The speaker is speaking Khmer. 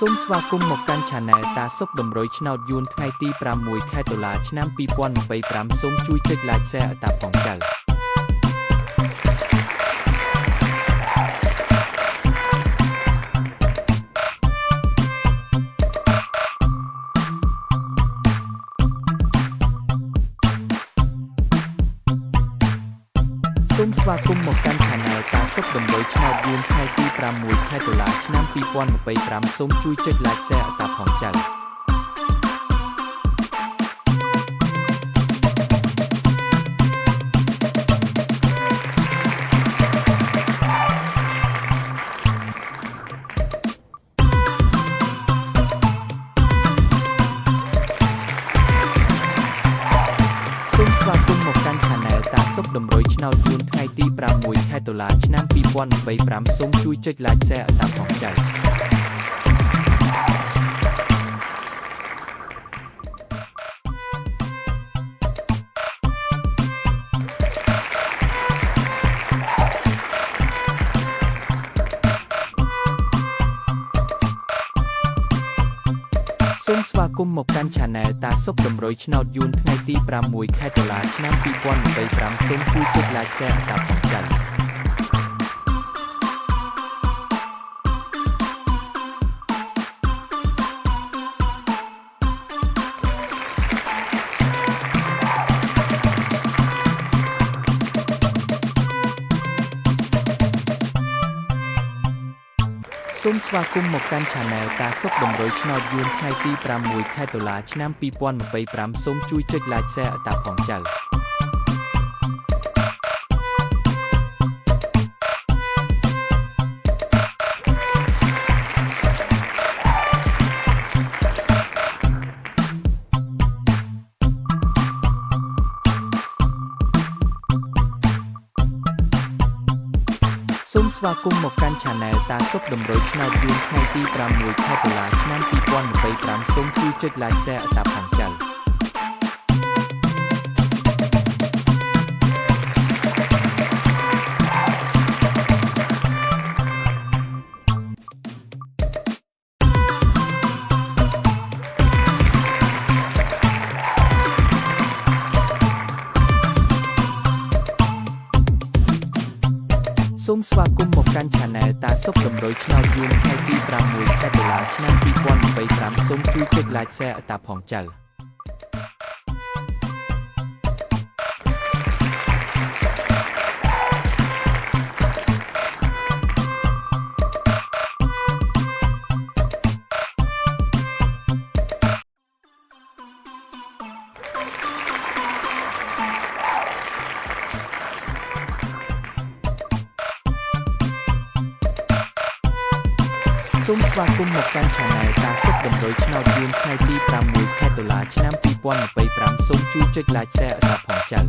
សូមស្វាគមន៍មកកាន់ Channel តាសុកតម្រុយឆ្នោតយួនថ្ងៃទី6 ខែតុលាឆ្នាំ2025សូមជួយចុច Like Share ឲ្យតាផងចៅសូមស្វាគមន៍មកកាន់ Channel តាសុកតម្រុយឆ្នោតយួនថ្ងៃទី6 ខែតុលាឆ្នាំ2025សូមជួយចុច Like Share ឲ្យតាផងចៅសូមស្វាគមន៍មកកាន់ Channel តាសុកតម្រុយឆ្នោតយួនថ្ងៃទី6 ខែតុលាឆ្នាំ2025សូមជួយចុច Like Share ឲ្យតាផងចៅសូមស្វាគមន៍មកកាន់ Channel តាសុកតម្រុយឆ្នោតយួនថ្ងៃទី6 ខែតុលាឆ្នាំ2025សូមជួយចុច Like Share ឲ្យតាផងចៅសូមស្វាគមន៍មកកាន់ Channel តាសុកតម្រុយឆ្នោតយួនថ្ងៃទី6 ខែតុលាឆ្នាំ2025សូមជួយចុច Like Share ឲ្យតាផងចៅសូមស្វាគមន៍មកកាន់ Channel តាសុកតម្រុយឆ្នោតយួនថ្ងៃទី6 ខែតុលាឆ្នាំ2025សូមជួយចុច Like Share ឲ្យតាផងចៅសូមស្វាគមន៍មកកាន់ Channel តាសុកតម្រុយឆ្នោតយួនថ្ងៃទី6 ខែតុលាឆ្នាំ2025សូមជួយចុច Like Share ឲ្យតាផងចៅសូមស្វាគមន៍មកកាន់ Channel តាសុកតម្រុយឆ្នោតយួនថ្ងៃទី6 ខែតុលាឆ្នាំ2025សូមជួយចុច Like Share ឲ្យតាផងចៅ